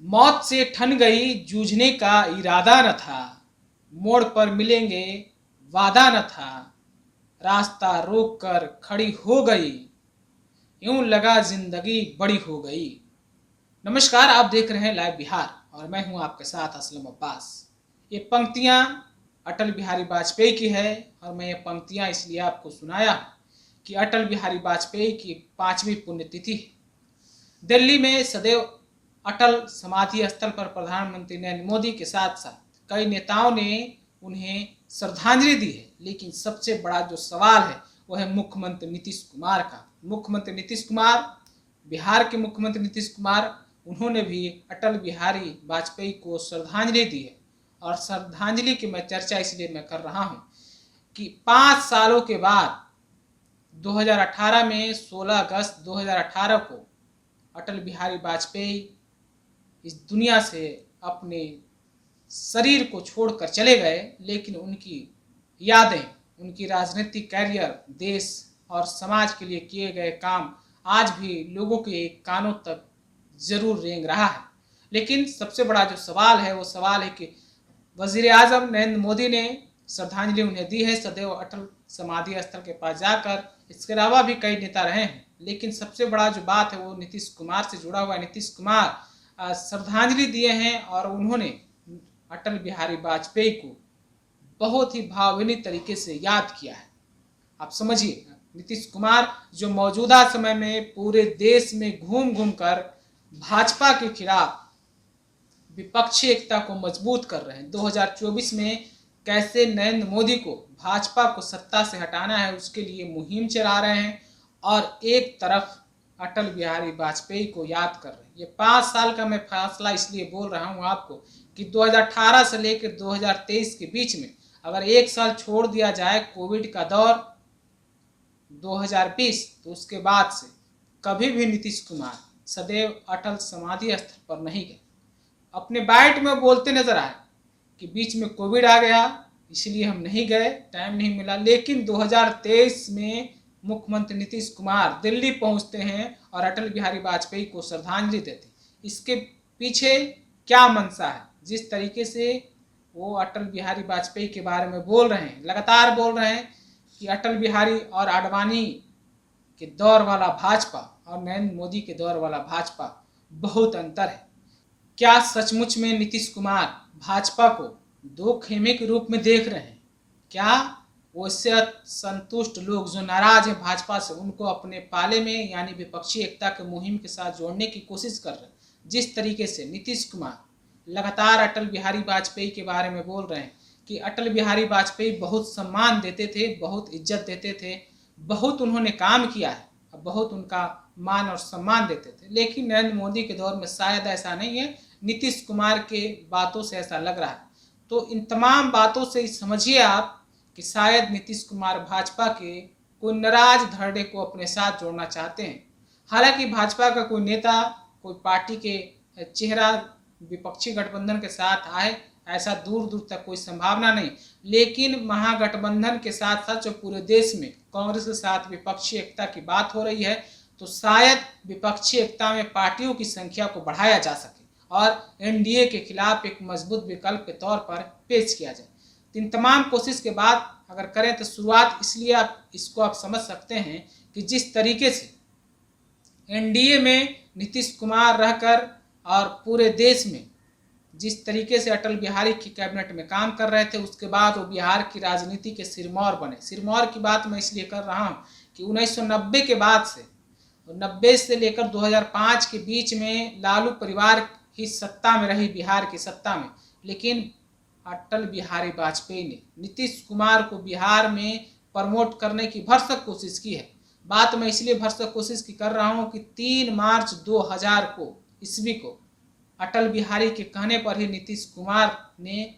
मौत से ठन गई जूझने का इरादा न था, मोड़ पर मिलेंगे वादा न था, रास्ता रोक कर खड़ी हो गई, यूं लगा जिंदगी बड़ी हो गई। नमस्कार, आप देख रहे हैं लाइव बिहार और मैं हूं आपके साथ असलम अब्बास। ये पंक्तियां अटल बिहारी वाजपेयी की है और मैं ये पंक्तियां इसलिए आपको सुनाया कि अटल बिहारी वाजपेयी की 5वीं पुण्यतिथि है। दिल्ली में सदैव अटल समाधि स्थल पर प्रधानमंत्री नरेंद्र मोदी के साथ साथ कई नेताओं ने उन्हें श्रद्धांजलि दी है, लेकिन सबसे बड़ा जो सवाल है वो है मुख्यमंत्री नीतीश कुमार का। मुख्यमंत्री नीतीश कुमार, बिहार के मुख्यमंत्री नीतीश कुमार, उन्होंने भी अटल बिहारी वाजपेयी को श्रद्धांजलि दी है। और श्रद्धांजलि की मैं चर्चा इसलिए मैं कर रहा हूँ कि 5 सालों के बाद 2018 में 16 अगस्त 2018 को अटल बिहारी वाजपेयी इस दुनिया से अपने शरीर को छोड़कर चले गए, लेकिन उनकी यादें, उनकी राजनीतिक कैरियर, देश और समाज के लिए किए गए काम आज भी लोगों के कानों तक जरूर रेंग रहा है। लेकिन सबसे बड़ा जो सवाल है वो सवाल है कि वजीर आजम नरेंद्र मोदी ने श्रद्धांजलि उन्हें दी है सदैव अटल समाधि स्थल के पास जाकर। इसके अलावा भी कई नेता रहे हैं, लेकिन सबसे बड़ा जो बात है वो नीतीश कुमार से जुड़ा हुआ है। नीतीश कुमार श्रद्धांजलि दिए हैं और उन्होंने अटल बिहारी वाजपेयी को बहुत ही भावभीनी तरीके से याद किया है। आप समझिए, नीतीश कुमार जो मौजूदा समय में पूरे देश में घूम घूम कर भाजपा के खिलाफ विपक्षी एकता को मजबूत कर रहे हैं। 2024 में कैसे नरेंद्र मोदी को, भाजपा को सत्ता से हटाना है, उसके लिए मुहिम चला रहे हैं और एक तरफ अटल बिहारी वाजपेयी को याद कर रहे हैं। ये 5 साल का मैं फासला इसलिए बोल रहा हूँ आपको कि 2018 से लेकर 2023 के बीच में अगर एक साल छोड़ दिया जाए कोविड का दौर 2020, तो उसके बाद से कभी भी नीतीश कुमार सदैव अटल समाधि स्थल पर नहीं गए। अपने बाइट में बोलते नजर आए कि बीच में कोविड आ गया इसलिए हम नहीं गए, टाइम नहीं मिला। लेकिन 2023 में मुख्यमंत्री नीतीश कुमार दिल्ली पहुंचते हैं और अटल बिहारी वाजपेयी को श्रद्धांजलि देते। इसके पीछे क्या मंशा है? जिस तरीके से वो अटल बिहारी वाजपेयी के बारे में बोल रहे हैं, लगातार बोल रहे हैं कि अटल बिहारी और आडवाणी के दौर वाला भाजपा और नरेंद्र मोदी के दौर वाला भाजपा बहुत अंतर है। क्या सचमुच में नीतीश कुमार भाजपा को दो खेमे के रूप में देख रहे हैं? क्या उससे संतुष्ट लोग जो नाराज हैं भाजपा से, उनको अपने पाले में यानी विपक्षी एकता के मुहिम के साथ जोड़ने की कोशिश कर रहे हैं? जिस तरीके से नीतीश कुमार लगातार अटल बिहारी वाजपेयी के बारे में बोल रहे हैं कि अटल बिहारी वाजपेयी बहुत सम्मान देते थे, बहुत इज्जत देते थे, बहुत उन्होंने काम किया है, बहुत उनका मान और सम्मान देते थे, लेकिन नरेंद्र मोदी के दौर में शायद ऐसा नहीं है। नीतीश कुमार के बातों से ऐसा लग रहा है। तो इन तमाम बातों से समझिए आप कि शायद नीतीश कुमार भाजपा के कोई नाराज धड़े को अपने साथ जोड़ना चाहते हैं। हालांकि भाजपा का कोई नेता, कोई पार्टी के चेहरा विपक्षी गठबंधन के साथ आए, ऐसा दूर दूर तक कोई संभावना नहीं। लेकिन महागठबंधन के साथ साथ जो पूरे देश में कांग्रेस के साथ विपक्षी एकता की बात हो रही है, तो शायद विपक्षी एकता में पार्टियों की संख्या को बढ़ाया जा सके और एनडीए के खिलाफ एक मजबूत विकल्प के तौर पर पेश किया जाए। तो इन तमाम कोशिश के बाद अगर करें तो शुरुआत इसलिए आप समझ सकते हैं कि जिस तरीके से एनडीए में नीतीश कुमार रहकर और पूरे देश में जिस तरीके से अटल बिहारी की कैबिनेट में काम कर रहे थे, उसके बाद वो बिहार की राजनीति के सिरमौर बने। सिरमौर की बात मैं इसलिए कर रहा हूँ कि 1990 के बाद से, 90 से लेकर 2005 के बीच में लालू परिवार ही सत्ता में रही, बिहार की सत्ता में, लेकिन अटल बिहारी वाजपेयी ने नीतीश कुमार को बिहार में प्रमोट करने की भरसक कोशिश की है। बात मैं इसलिए भरसक कोशिश की कर रहा हूँ कि 3 मार्च 2000 को ईस्वी को अटल बिहारी के कहने पर ही नीतीश कुमार ने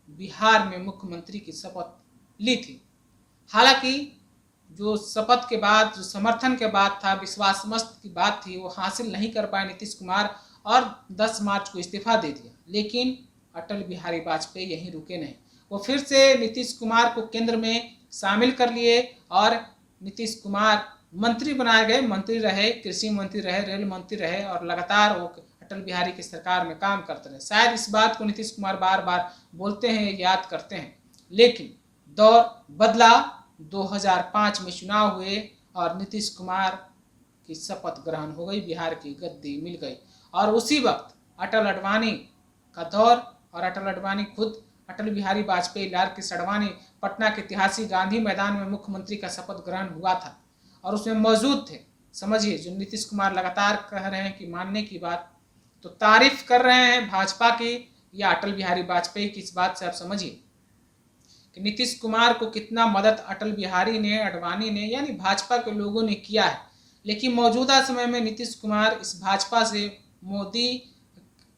बिहार में मुख्यमंत्री की शपथ ली थी। हालांकि जो शपथ के बाद, जो समर्थन के बाद था, विश्वास मत की बात थी, वो हासिल नहीं कर पाए नीतीश कुमार और 10 मार्च को इस्तीफा दे दिया। लेकिन अटल बिहारी वाजपेयी यहीं रुके नहीं, वो फिर से नीतीश कुमार को केंद्र में शामिल कर लिए और नीतीश कुमार मंत्री बनाए गए। मंत्री रहे, कृषि मंत्री रहे, रेल मंत्री रहे और लगातार वो अटल बिहारी की सरकार में काम करते रहे। शायद इस बात को नीतीश कुमार बार बार बोलते हैं, याद करते हैं, लेकिन दौर बदला। 2005 में चुनाव हुए और नीतीश कुमार की शपथ ग्रहण हो गई, बिहार की गद्दी मिल गई। और उसी वक्त अटल अडवाणी का दौर, और अटल अडवाणी खुद अटल बिहारी वाजपेयी, लाल कृष्ण अडवाणी पटना के ऐतिहासिक गांधी मैदान में मुख्यमंत्री का शपथ ग्रहण हुआ था और उसमें मौजूद थे। समझिए, जो नीतीश कुमार लगातार कह रहे हैं कि मानने की बात, तो तारीफ कर रहे हैं भाजपा की या अटल बिहारी वाजपेयी की, इस बात से आप समझिए कि नीतीश कुमार को कितना मदद अटल बिहारी ने, अडवाणी ने, यानी भाजपा के लोगों ने किया है। लेकिन मौजूदा समय में नीतीश कुमार इस भाजपा से, मोदी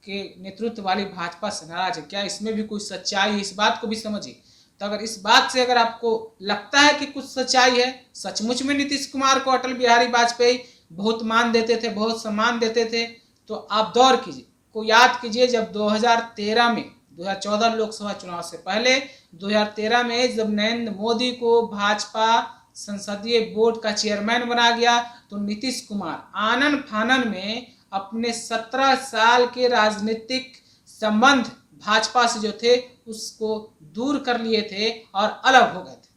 के नेतृत्व वाली भाजपा से नाराज है। क्या इसमें भी कोई सच्चाई है? इस बात को भी समझिए। तो अगर इस बात से अगर आपको लगता है कि कुछ सच्चाई है, सचमुच में नीतीश कुमार को अटल बिहारी वाजपेयी बहुत मान देते थे, बहुत सम्मान देते थे, तो आप दौर कीजिए, को याद कीजिए। जब 2013 में, 2014 लोकसभा चुनाव से पहले 2013 में जब नरेंद्र मोदी को भाजपा संसदीय बोर्ड का चेयरमैन बना गया, तो नीतीश कुमार आनन फानन में अपने 17 साल के राजनीतिक संबंध भाजपा से जो थे उसको दूर कर लिए थे और अलग हो गए थे।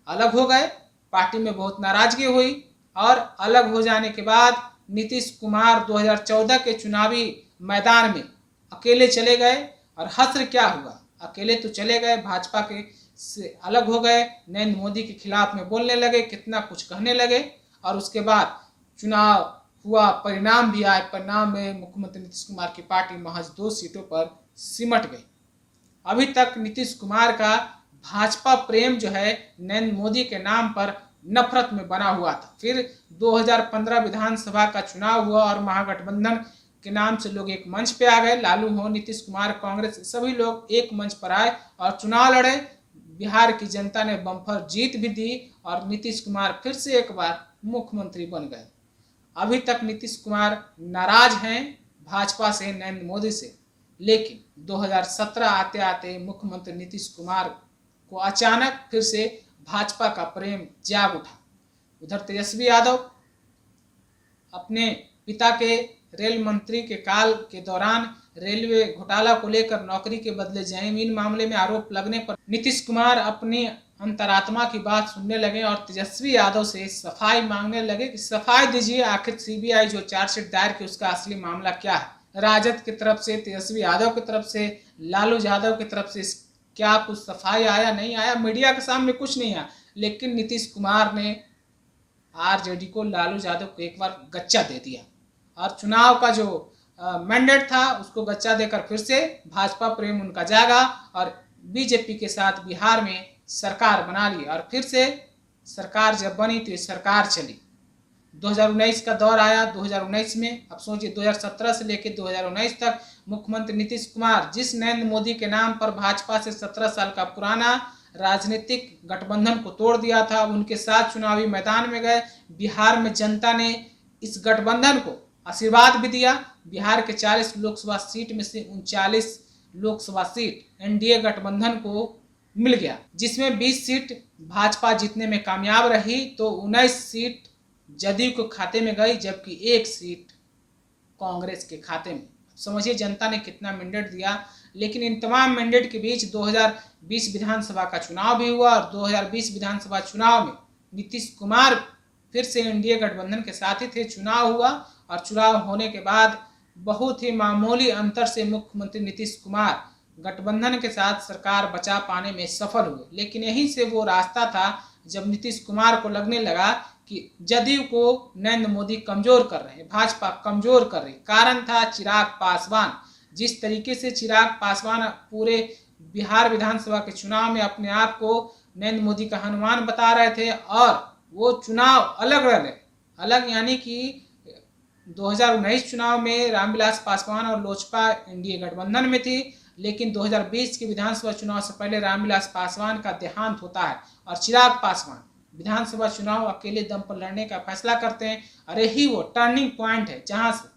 अलग हो गए, पार्टी में बहुत नाराजगी हुई और अलग हो जाने के बाद नीतीश कुमार 2014 के चुनावी मैदान में अकेले चले गए। और हश्र क्या हुआ, अकेले तो चले गए, भाजपा के से अलग हो गए, नरेंद्र मोदी के खिलाफ में बोलने लगे, कितना कुछ कहने लगे। और उसके बाद चुनाव हुआ, परिणाम भी आए। परिणाम में मुख्यमंत्री नीतीश कुमार की पार्टी महज 2 सीटों पर सिमट गई। अभी तक नीतीश कुमार का भाजपा प्रेम जो है नरेंद्र मोदी के नाम पर नफरत में बना हुआ था। फिर 2015 विधानसभा का चुनाव हुआ और महागठबंधन के नाम से लोग एक मंच पे आ गए। लालू हो, नीतीश कुमार, कांग्रेस, सभी लोग एक मंच पर आए और चुनाव लड़े। बिहार की जनता ने बम्पर जीत भी दी और नीतीश कुमार फिर से एक बार मुख्यमंत्री बन गए। अभी तक नीतीश कुमार नाराज हैं भाजपा से, नरेंद्र मोदी से, लेकिन 2017 आते आते मुख्यमंत्री नीतीश कुमार को अचानक फिर से भाजपा का प्रेम जाग उठा। उधर तेजस्वी यादव अपने पिता के रेल मंत्री के काल के दौरान रेलवे घोटाला को लेकर नौकरी के बदले जमीन मामले में आरोप लगने पर नीतीश कुमार अपनी अंतरात्मा की बात सुनने लगे और तेजस्वी यादव से सफाई मांगने लगे कि सफाई दीजिए, आखिर सीबीआई जो चार्जशीट दायर की उसका असली मामला क्या है। राजद की तरफ से, तेजस्वी यादव की तरफ से, लालू यादव की तरफ से क्या कुछ सफाई आया? नहीं आया। मीडिया के सामने कुछ नहीं आया, लेकिन नीतीश कुमार ने आरजेडी को, लालू यादव को एक बार गच्चा दे दिया और चुनाव का जो मैंडेट था उसको गच्चा देकर फिर से भाजपा प्रेम उनका जागा और बीजेपी के साथ बिहार में सरकार बना ली। और फिर से सरकार जब बनी तो ये सरकार चली। 2019 का दौर आया। 2019 में अब सोचिए, 2017 से लेकर 2019 तक मुख्यमंत्री नीतीश कुमार जिस नरेंद्र मोदी के नाम पर भाजपा से 17 साल का पुराना राजनीतिक गठबंधन को तोड़ दिया था, उनके साथ चुनावी मैदान में गए। बिहार में जनता ने इस गठबंधन को आशीर्वाद भी दिया। बिहार के 40 लोकसभा सीट में से 39 लोकसभा सीट एनडीए गठबंधन को मिल गया, जिसमें 20 सीट भाजपा जीतने में कामयाब रही, तो 19 सीट जदयू के खाते में गई, जबकि 1 सीट कांग्रेस के खाते में। समझिए जनता ने कितना मैंडेट दिया। लेकिन इन तमाम मैंडेट के बीच 2020 विधानसभा का चुनाव भी हुआ और 2020 विधानसभा चुनाव में नीतीश कुमार फिर से एनडीए गठबंधन के साथ ही थे। चुनाव हुआ और चुनाव होने के बाद बहुत ही मामूली अंतर से मुख्यमंत्री नीतीश कुमार गठबंधन के साथ सरकार बचा पाने में सफल हुए। लेकिन यहीं से वो रास्ता था जब नीतीश कुमार को लगने लगा कि जदयू को नरेंद्र मोदी कमजोर कर रहे हैं, भाजपा कमजोर कर रही। कारण था चिराग पासवान। जिस तरीके से चिराग पासवान पूरे बिहार विधानसभा के चुनाव में अपने आप को नरेंद्र मोदी का हनुमान बता रहे थे और वो चुनाव अलग लड़े, अलग यानी कि 2019 चुनाव में रामविलास पासवान और लोजपा एनडीए गठबंधन में थी, लेकिन 2020 के विधानसभा चुनाव से पहले रामविलास पासवान का देहांत होता है और चिराग पासवान विधानसभा चुनाव अकेले दम पर लड़ने का फैसला करते हैं। अरे ही वो टर्निंग पॉइंट है जहां से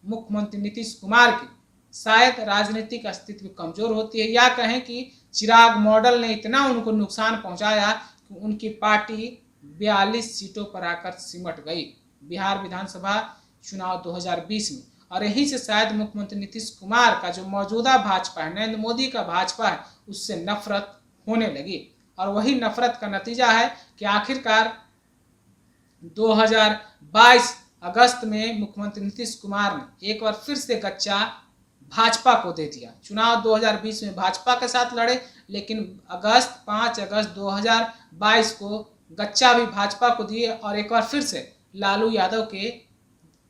मुख्यमंत्री नीतीश कुमार की शायद राजनीतिक अस्तित्व कमजोर होती है, या कहें कि चिराग मॉडल ने इतना उनको नुकसान पहुंचाया कि उनकी पार्टी 42 सीटों पर आकर सिमट गई बिहार विधानसभा चुनाव 2020 में। और यही से शायद मुख्यमंत्री नीतीश कुमार का जो मौजूदा भाजपा है, नरेंद्र मोदी का भाजपा है, उससे नफरत होने लगी। और वही नफरत का नतीजा है कि आखिरकार 2022 अगस्त में मुख्यमंत्री नीतीश कुमार ने एक बार फिर से गच्चा भाजपा को दे दिया। चुनाव 2020 में भाजपा के साथ लड़े, लेकिन 5 अगस्त 2022 को गच्चा भी भाजपा को दिए और एक बार फिर से लालू यादव के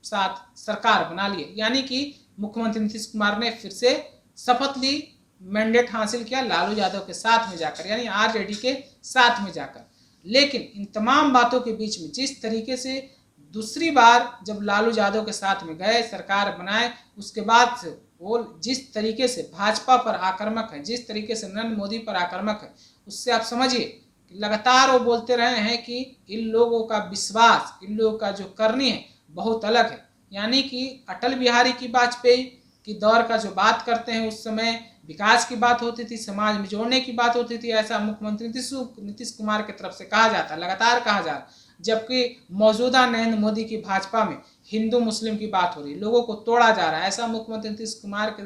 साथ सरकार बना लिए। यानी कि मुख्यमंत्री नीतीश कुमार ने फिर से शपथ ली, मैंडेट हासिल किया लालू यादव के साथ में जाकर, यानी आरजेडी के साथ में जाकर। लेकिन इन तमाम बातों के बीच में जिस तरीके से दूसरी बार जब लालू यादव के साथ में गए, सरकार बनाए, उसके बाद से वो जिस तरीके से भाजपा पर आक्रामक है, जिस तरीके से नरेंद्र मोदी पर आक्रामक है, उससे आप समझिए कि लगातार वो बोलते रहे हैं कि इन लोगों का विश्वास, इन लोगों का जो करनी है बहुत अलग है। यानी कि अटल बिहारी की वाजपेयी की दौर का जो बात करते हैं, उस समय विकास की बात होती थी, समाज में जोड़ने की बात होती थी, ऐसा मुख्यमंत्री नीतीश कुमार की तरफ से कहा जाता, लगातार कहा जा रहा। जबकि मौजूदा नरेंद्र मोदी की भाजपा में हिंदू मुस्लिम की बात हो रही, लोगों को तोड़ा जा रहा है, ऐसा मुख्यमंत्री नीतीश कुमार के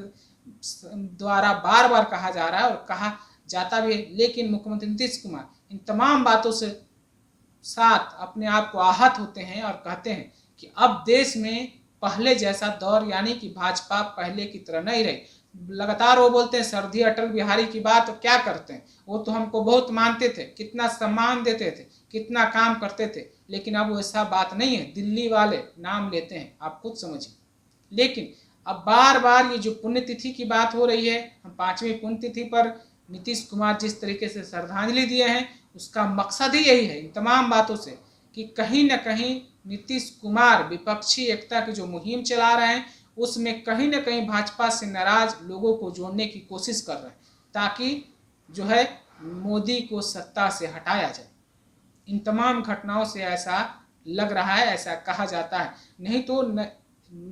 द्वारा बार बार कहा जा रहा है और कहा जाता भी है। लेकिन मुख्यमंत्री नीतीश कुमार इन तमाम बातों से साथ अपने आप को आहत होते हैं और कहते हैं कि अब देश में पहले जैसा दौर, यानी कि भाजपा पहले की तरह नहीं रही। लगातार वो बोलते हैं सर्दी अटल बिहारी की बात, तो क्या करते हैं, वो तो हमको बहुत मानते थे, कितना सम्मान देते थे, कितना काम करते थे, लेकिन अब वैसा बात नहीं है। दिल्ली वाले नाम लेते हैं, आप खुद समझिए। लेकिन अब बार बार ये जो पुण्यतिथि की बात हो रही है, हम 5वीं पुण्यतिथि पर नीतीश कुमार जिस तरीके से श्रद्धांजलि दिए हैं, उसका मकसद ही यही है इन तमाम बातों से कि कहीं न कहीं नीतीश कुमार विपक्षी एकता की जो मुहिम चला रहे हैं, उसमें कहीं न कहीं भाजपा से नाराज लोगों को जोड़ने की कोशिश कर रहे हैं, ताकि जो है मोदी को सत्ता से हटाया जाए। इन तमाम घटनाओं से ऐसा लग रहा है, ऐसा कहा जाता है। नहीं तो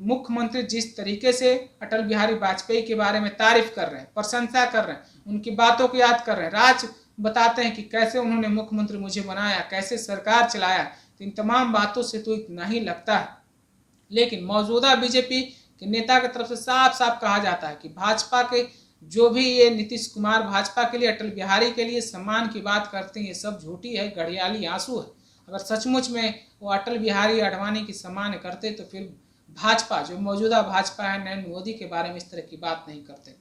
मुख्यमंत्री जिस तरीके से अटल बिहारी वाजपेयी के बारे में तारीफ कर रहे हैं, प्रशंसा कर रहे हैं, उनकी बातों को याद कर रहे हैं, राज बताते हैं कि कैसे उन्होंने मुख्यमंत्री मुझे बनाया, कैसे सरकार चलाया, तो इन तमाम बातों से तो इतना ही लगता है। लेकिन मौजूदा बीजेपी के नेता की तरफ से साफ साफ कहा जाता है कि भाजपा के जो भी ये नीतीश कुमार भाजपा के लिए, अटल बिहारी के लिए सम्मान की बात करते हैं, ये सब झूठी है, घड़ियाली आंसू है। अगर सचमुच में वो अटल बिहारी आडवाणी की सम्मान करते तो फिर भाजपा, जो मौजूदा भाजपा है, नरेंद्र मोदी के बारे में इस तरह की बात नहीं करते।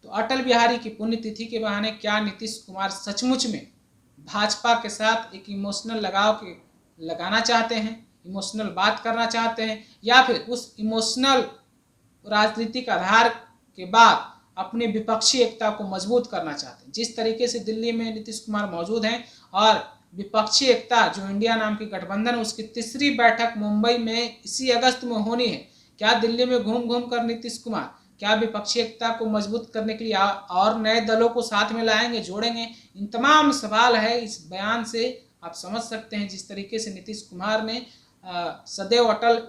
तो अटल बिहारी की पुण्यतिथि के बहाने क्या नीतीश कुमार सचमुच में भाजपा के साथ एक इमोशनल लगाव के लगाना चाहते हैं, इमोशनल बात करना चाहते हैं, या फिर उस इमोशनल राजनीतिक आधार के बाद अपनी विपक्षी एकता को मजबूत करना चाहते हैं? जिस तरीके से दिल्ली में नीतीश कुमार मौजूद हैं और विपक्षी एकता जो इंडिया नाम की गठबंधन, उसकी तीसरी बैठक मुंबई में इसी अगस्त में होनी है। क्या दिल्ली में घूम घूम कर नीतीश कुमार क्या विपक्षी एकता को मजबूत करने के लिए और नए दलों को साथ में लाएंगे, जोड़ेंगे? इन तमाम सवाल है। इस बयान से आप समझ सकते हैं जिस तरीके से नीतीश कुमार ने सदैव अटल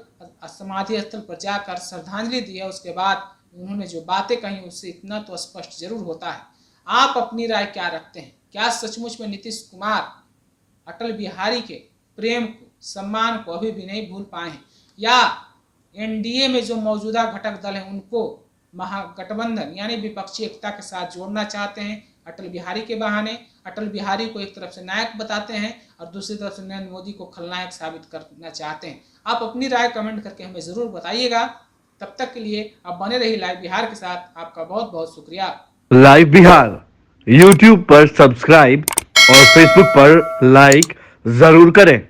समाधि स्थल पर जाकर श्रद्धांजलि दी है, उसके बाद उन्होंने जो बातें कही उससे इतना तो स्पष्ट जरूर होता है। आप अपनी राय क्या रखते हैं? क्या सचमुच में नीतीश कुमार अटल बिहारी के प्रेम को, सम्मान को अभी भी नहीं भूल पाए हैं, या एनडीए में जो मौजूदा घटक दल हैं उनको महागठबंधन यानी विपक्षी एकता के साथ जोड़ना चाहते हैं अटल बिहारी के बहाने? अटल बिहारी को एक तरफ से नायक बताते हैं और दूसरी तरफ से नरेंद्र मोदी को खलनायक साबित करना चाहते हैं। आप अपनी राय कमेंट करके हमें ज़रूर बताइएगा। तब तक के लिए आप बने रहिए लाइव बिहार के साथ। आपका बहुत बहुत शुक्रिया। लाइव बिहार यूट्यूब पर सब्सक्राइब और फेसबुक पर लाइक जरूर करें।